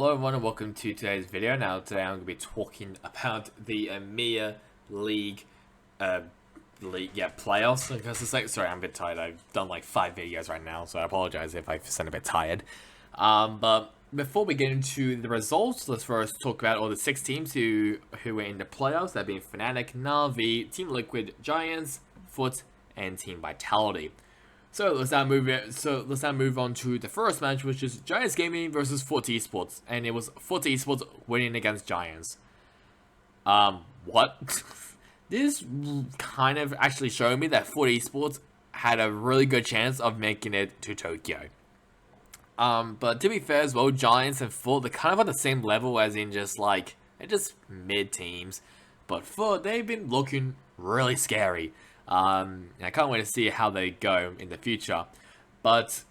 Hello everyone and welcome to today's video. Now today I'm going to be talking about the EMEA League, playoffs. Because it's like, sorry, I'm a bit tired. I've done like 5 videos right now, so I apologize if I sound a bit tired. But before we get into the results, let's first talk about all the 6 teams who were in the playoffs. That being Fnatic, Na'Vi, Team Liquid, Giants, Foot, and Team Vitality. So let's now move on to the first match, which is Giants Gaming versus Foot Esports, and it was Foot Esports winning against Giants. What? This kind of actually showed me that Foot Esports had a really good chance of making it to Tokyo. But to be fair as well, Giants and Foot, they're kind of on the same level as in they're just mid teams. But Foot, they've been looking really scary. I can't wait to see how they go in the future. But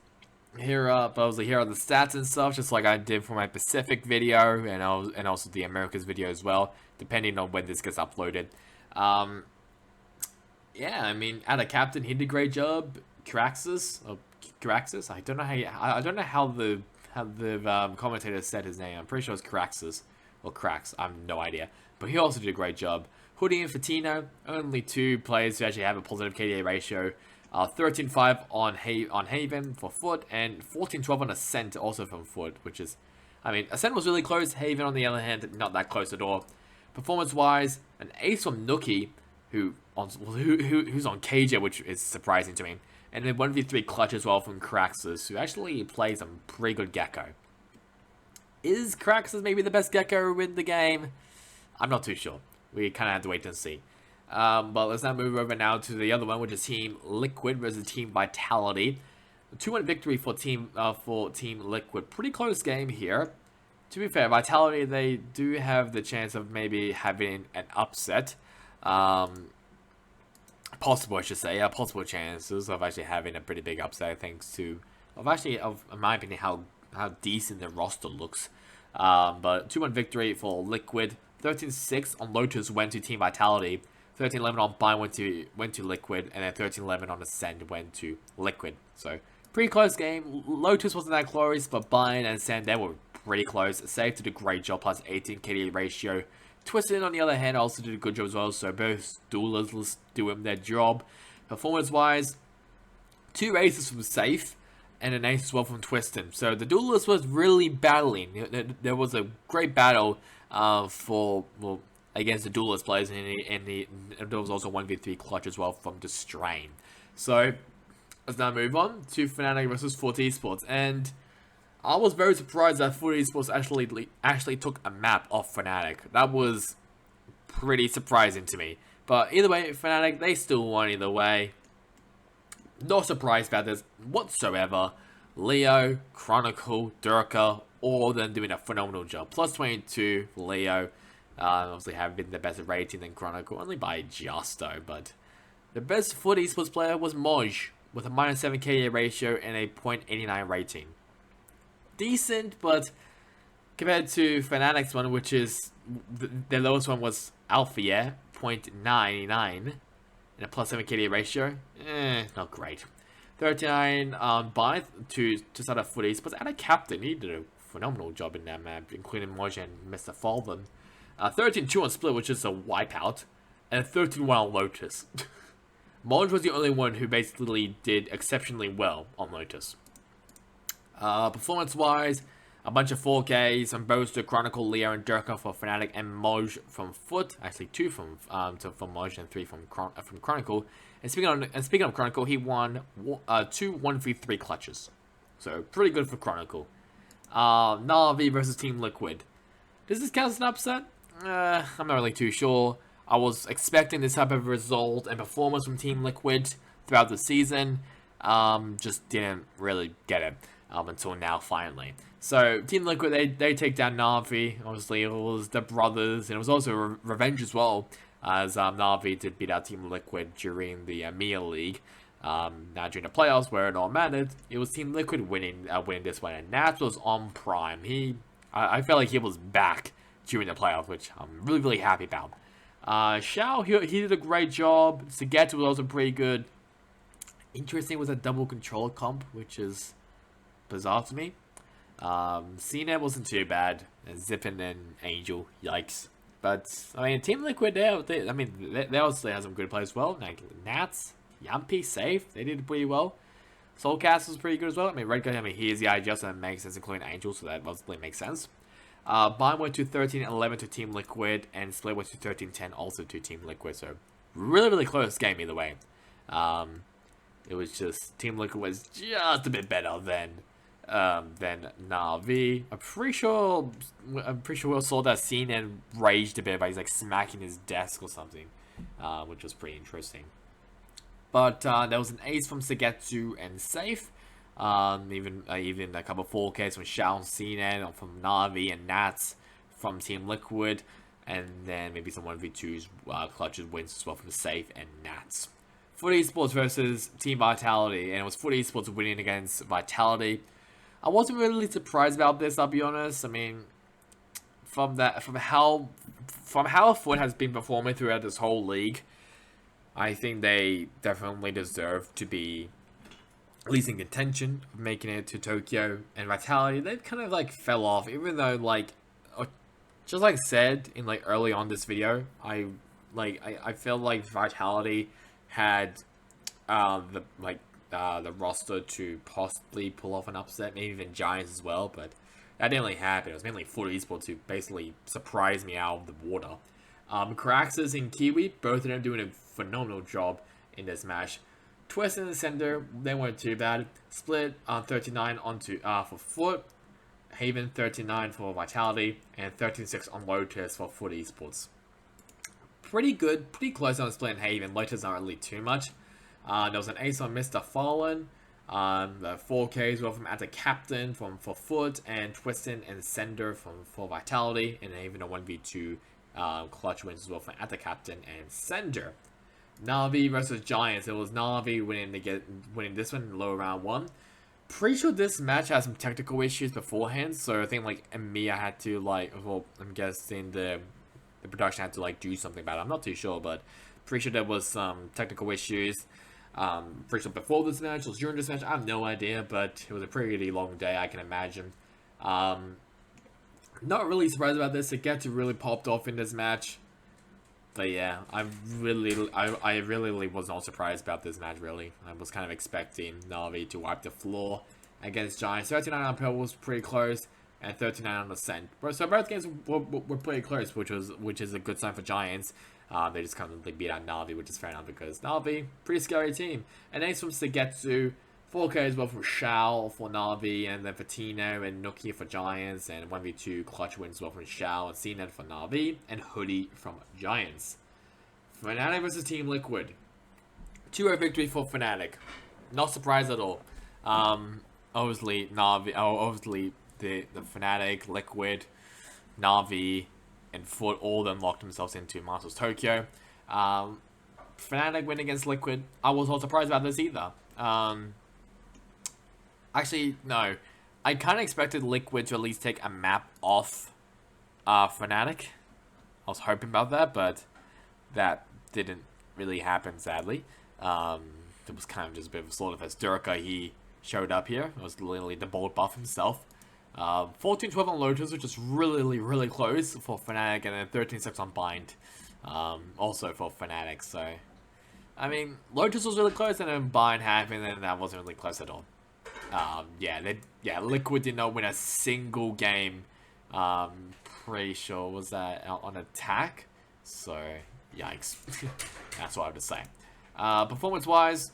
here are the stats and stuff, just like I did for my Pacific video and also the Americas video as well, depending on when this gets uploaded. Yeah, I mean, at a captain, he did a great job. Craxus, I don't know how the commentator said his name. I'm pretty sure it's Craxus or Crax. I have no idea, but he also did a great job. Hoodie and Fatino, only 2 players who actually have a positive KDA ratio. 13-5 on Haven for Foot, and 14-12 on Ascent also from Foot, which is, I mean, Ascent was really close. Haven, on the other hand, not that close at all. Performance-wise, an ace from Nookie, who's on KJ, which is surprising to me. And then 1v3 clutch as well from Craxus, who actually plays a pretty good Gecko. Is Craxus maybe the best Gecko in the game? I'm not too sure. We kind of have to wait and see. But let's now move over now to the other one, which is Team Liquid versus Team Vitality. 2-1 victory for Team Liquid. Pretty close game here. To be fair, Vitality, they do have the chance of maybe having an upset. Possible, I should say. Possible chances of actually having a pretty big upset, thanks to, in my opinion, how decent the roster looks. But 2-1 victory for Liquid. 13-6 on Lotus went to Team Vitality. 13-11 on Bind went to Liquid, and then 13-11 on Ascend went to Liquid. So pretty close game. Lotus wasn't that close, but Bind and Ascend, they were pretty close. Safe did a great job, plus 18 KDA ratio. Twisted, on the other hand, also did a good job as well. So both duelists doing their job. Performance-wise, 2 aces from Safe, and an ace as well from Twisted. So the duelist was really battling. There was a great battle against the duelist players, and there was also 1v3 clutch as well from the Strain. So let's now move on to Fnatic versus Foot Esports, and I was very surprised that Foot Esports actually took a map off Fnatic. That was pretty surprising to me. But either way, Fnatic, they still won either way. No surprise about this whatsoever. Leo, Chronicle, Durka, all of them doing a phenomenal job. Plus 22 for Leo. Obviously having the better rating than Chronicle, only by just though. But the best Foot Esports player was Moj, with a -7 KDA ratio and a .89 rating. Decent, but compared to Fnatic's one, which is, the lowest one was Alpha, .99, and a +7 KDA ratio, not great. 39 by to start a Foot Esports, and a captain, he did a phenomenal job in that map, including Moj and Mr. Fallen. 13-2 on Split, which is a wipeout, and 13-1 on Lotus. Moj was the only one who basically did exceptionally well on Lotus. Performance-wise, a bunch of 4Ks on both the Chronicle, Leo, and Durka for Fnatic, and Moj from Foot. Actually, 2 from Moj and 3 from Chronicle. And speaking of Chronicle, he won 2 1v3 clutches. So pretty good for Chronicle. Na'Vi versus Team Liquid. Does this count as an upset? I'm not really too sure. I was expecting this type of result and performance from Team Liquid throughout the season. Just didn't really get it until now, finally. So Team Liquid, they take down Na'Vi. Obviously, it was the brothers, and it was also revenge as well, as Na'Vi did beat out Team Liquid during the EMEA League. Now during the playoffs, where it all mattered, it was Team Liquid winning this one, and Nats was on prime. I felt like he was back during the playoffs, which I'm really happy about. Xiao, he did a great job. Sagetu was also pretty good. Interesting was a double controller comp, which is bizarre to me. CNET wasn't too bad. Zippin and Angel, yikes. But I mean, Team Liquid, they obviously have some good players as well. Like Nats, Yumpy, safe. They did pretty well. Soulcast was pretty good as well. I mean, Red Guy, he is the IGL, so that makes sense, including Angel, so that obviously makes sense. Bind went to 13-11 to Team Liquid, and Split went to 13-10 also to Team Liquid. So really, really close game either way. It was just Team Liquid was just a bit better than Na'Vi. I'm pretty sure we saw that scene and raged a bit by he's like smacking his desk or something, which was pretty interesting. But there was an ace from Sagetsu and Safe. Even a couple of 4Ks from Shao and CNN, from Na'Vi and Nats from Team Liquid. And then maybe some 1v2s, clutches wins as well from Safe and Nats. Foot Esports versus Team Vitality. And it was Foot Esports winning against Vitality. I wasn't really surprised about this, I'll be honest. I mean, from how Foot has been performing throughout this whole league, I think they definitely deserve to be at least in contention of making it to Tokyo. And Vitality, they kind of like fell off, even though like just like said in like early on this video, I feel like Vitality had the roster to possibly pull off an upset, maybe even Giants as well, but that didn't really happen. It was mainly Foot Esports who basically surprised me out of the water. Caraxes and Kiwi, both of them doing a phenomenal job in this match. Twist in the center, they weren't too bad. Split 39 onto for Foot. Haven 39 for Vitality, and 13-6 on Lotus for Foot Esports. Pretty good, pretty close on Split and Haven. Lotus not really too much. There was an ace on Mr. Fallen. The 4Ks were from At the Captain for Foot, and Twistin and Sender for Vitality, and even a 1v2 clutch wins as well from At the Captain and Sender. Na'Vi versus Giants. It was Na'Vi winning this one in low round 1. Pretty sure this match had some technical issues beforehand, so I think like EMEA had to I'm guessing the production had to do something about it. I'm not too sure, but pretty sure there was some technical issues. Pretty sure before this match or during this match, I have no idea, but it was a pretty long day, I can imagine. Not really surprised about this. Sagetsu really popped off in this match. But yeah, I really was not surprised about this match, really. I was kind of expecting Na'Vi to wipe the floor against Giants. 39 on Pearl was pretty close, and 39 on Ascent. So both games were pretty close, which is a good sign for Giants. They just kind of beat out Na'Vi, which is fair enough because Na'Vi, pretty scary team. And ace from Sagetsu, 4K as well for Shao for Na'Vi, and then for Tino and Nuki for Giants, and 1v2 clutch wins as well from Shao, and CNET for Na'Vi, and Hoodie from Giants. Fnatic versus Team Liquid. 2-0 victory for Fnatic. Not surprised at all. Obviously Na'Vi, obviously the Fnatic, Liquid, Na'Vi, and Foot, all of them locked themselves into Masters Tokyo. Fnatic win against Liquid. I was not surprised about this either. Actually, no. I kind of expected Liquid to at least take a map off Fnatic. I was hoping about that, but that didn't really happen, sadly. It was kind of just a bit of a slaughter as Durka, he showed up here. It was literally the bold buff himself. 14-12 on Lotus, which is really close for Fnatic, and then 13-6 on Bind, also for Fnatic. So, I mean, Lotus was really close, and then Bind happened, and that wasn't really close at all. Liquid did not win a single game. Pretty sure was that on attack. So, yikes. That's what I have to say. Performance-wise,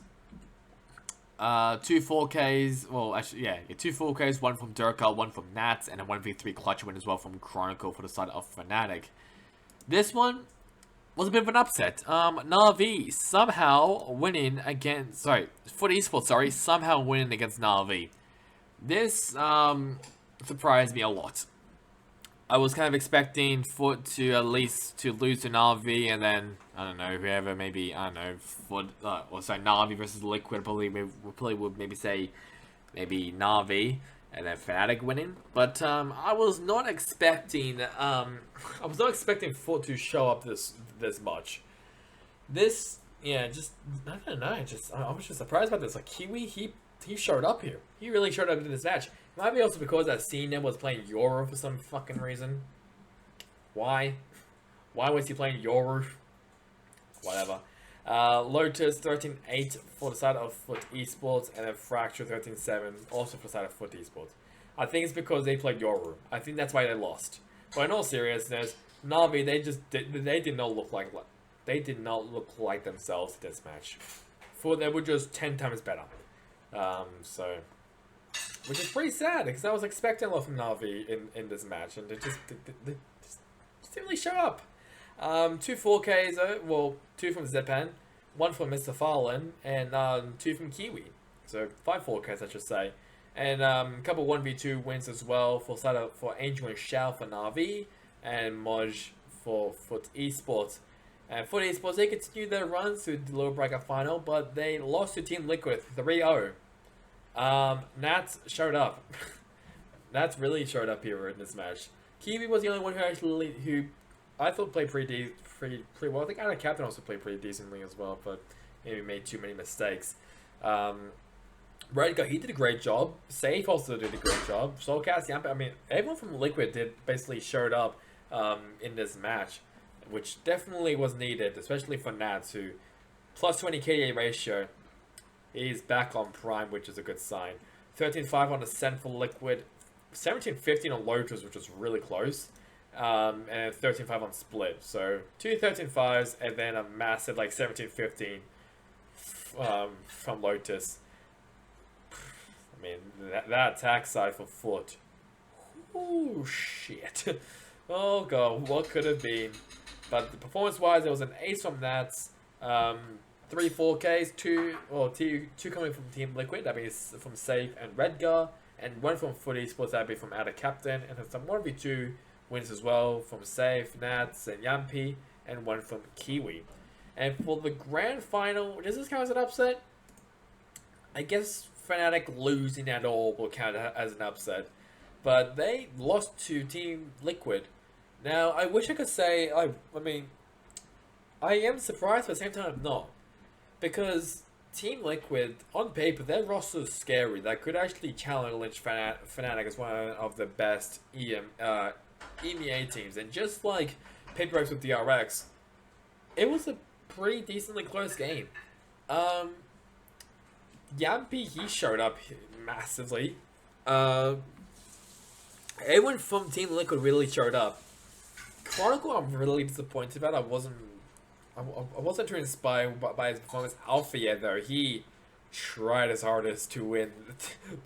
2 4Ks, well, actually, yeah, 2 4Ks, one from Durka, one from Nats, and a 1v3 clutch win as well from Chronicle for the side of Fnatic. This one was a bit of an upset. Na'Vi somehow winning against, Foot Esports, somehow winning against Na'Vi. This, surprised me a lot. I was kind of expecting Foot to at least to lose to Na'Vi, and then I don't know, whoever, maybe I don't know, Foot Na'Vi versus Liquid probably would maybe say maybe Na'Vi, and then Fnatic winning. But I was not expecting Foot to show up this much. This, yeah, just I don't know, I was just surprised about this. Like Kiwi, he showed up here. He really showed up in this match. Might be also because that senior was playing Euro for some fucking reason. Why? Why was he playing Euro? Whatever. Lotus 13-8 for the side of Foot Esports, and then Fracture 13-7 also for the side of Foot Esports. I think it's because they played Yoru. I think that's why they lost. But in all seriousness, Navi they did not look like themselves in this match. They were just 10 times better. So which is pretty sad because I was expecting a lot from Navi in this match, and they just didn't really show up. 2 4Ks, well, 2 from Zepan, 1 from Mr. Farlin, and 2 from Kiwi. So 5 4Ks, I should say. And a couple 1v2 wins as well for Angel and Shao for Navi, and Moj for Foot Esports. And Foot Esports, they continued their run to the lower bracket final, but they lost to Team Liquid 3-0. Nats showed up. Nats really showed up here in this match. Kiwi was the only one who I thought played pretty well. I think Anna Captain also played pretty decently as well, but maybe made too many mistakes. Redgar, he did a great job. Safe also did a great job. Soulcast, Yampa, I mean, everyone from Liquid basically showed up in this match, which definitely was needed, especially for Nats, who plus 20 KDA ratio. He's back on Prime, which is a good sign. 13-5 on Ascent for Liquid. 17-15 on Lotus, which was really close. And 13-5 on Split. So 2 13-5s and then a massive like 17-15 from Lotus. I mean, that attack side for Foot. Oh, shit. Oh, God, what could have been? But performance-wise, there was an ace from Nats. 3 4Ks, 2 coming from Team Liquid, that means from Safe and Redgar, and 1 from Foot Esports, that would be from Outer Captain, and then some 1v2 wins as well from Safe, Nats, and Yampi, and 1 from Kiwi. And for the grand final, does this count as an upset? I guess Fnatic losing at all will count as an upset, but they lost to Team Liquid. Now, I wish I could say, I mean, I am surprised, but at the same time, I'm not. Because Team Liquid, on paper, their roster is scary. That could actually challenge Fnatic as one of the best EMEA teams. And just like Paper Reps with DRX, it was a pretty decently close game. Yampi, he showed up massively. Everyone from Team Liquid really showed up. Chronicle, I'm really disappointed about. I wasn't too inspired by his performance. Alpha, yeah, though, he tried his hardest to win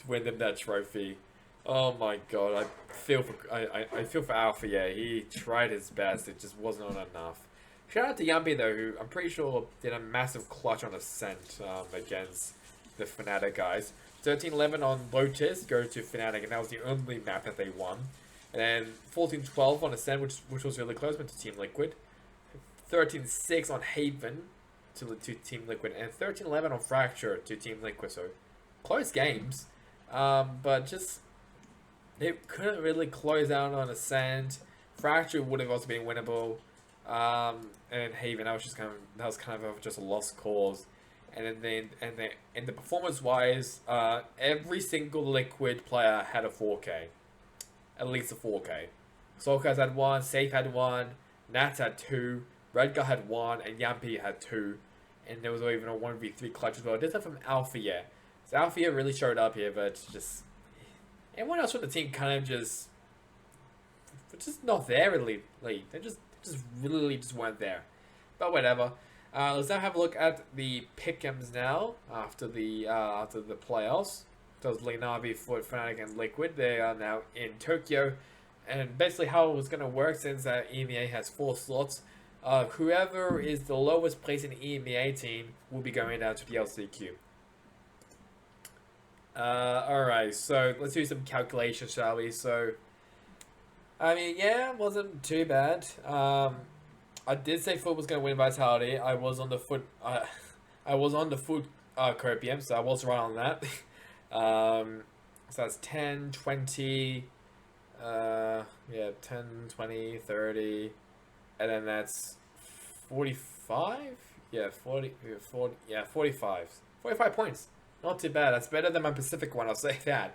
them that trophy. Oh my god, I feel for Alpha, yeah. He tried his best. It just wasn't enough. Shout out to Yampi though, who I'm pretty sure did a massive clutch on Ascent against the Fnatic guys. 13-11 on Lotus goes to Fnatic, and that was the only map that they won. And then 14-12 on Ascent, which was really close, went to Team Liquid. 13-6 on Haven to Team Liquid, and 13-11 on Fracture to Team Liquid. So close games, but just they couldn't really close out on Ascent. Fracture would have also been winnable, and Haven that was kind of just a lost cause. And then the performance wise, every single Liquid player had a 4K, at least a 4K. Soulcast had 1, Safe had 1, Nats had 2. Redgar had 1, and Yampi had 2, and there was even a 1v3 clutch as well. This is from Alpha, yeah. So Alpha really showed up here, but just everyone else from the team kind of just not there really. They just really weren't there. But whatever. Let's now have a look at the Pickems now after the playoffs. Those Navi, Foot, Fnatic, and Liquid. They are now in Tokyo, and basically how it was going to work, since EMEA has 4 slots. Whoever is the lowest place in the EMEA team will be going down to the LCQ. Alright, so let's do some calculations, shall we? So, I mean, yeah, it wasn't too bad. I did say Foot was going to win Vitality. I was on the Foot Copium, so I was right on that. So that's 10, 20, 10, 20, 30... And then that's 45? Yeah, 45. 45 points. Not too bad. That's better than my Pacific one, I'll say that.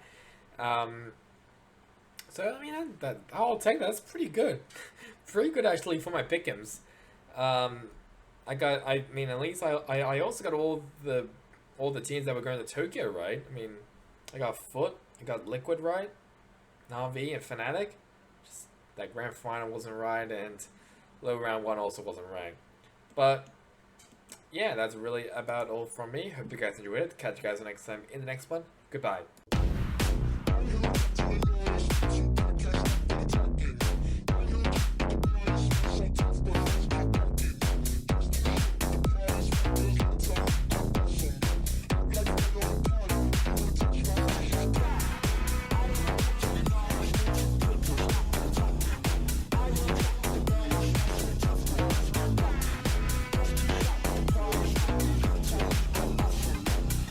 So I mean that I'll take that. That's pretty good, pretty good actually for my Pickems. Um, I mean at least I also got all the teams that were going to Tokyo right. I mean, I got Foot, I got Liquid right, Navi and Fnatic. Just that grand final wasn't right, and low round one also wasn't right. But yeah, that's really about all from me. Hope you guys enjoyed it. Catch you guys next time in the next one. Goodbye.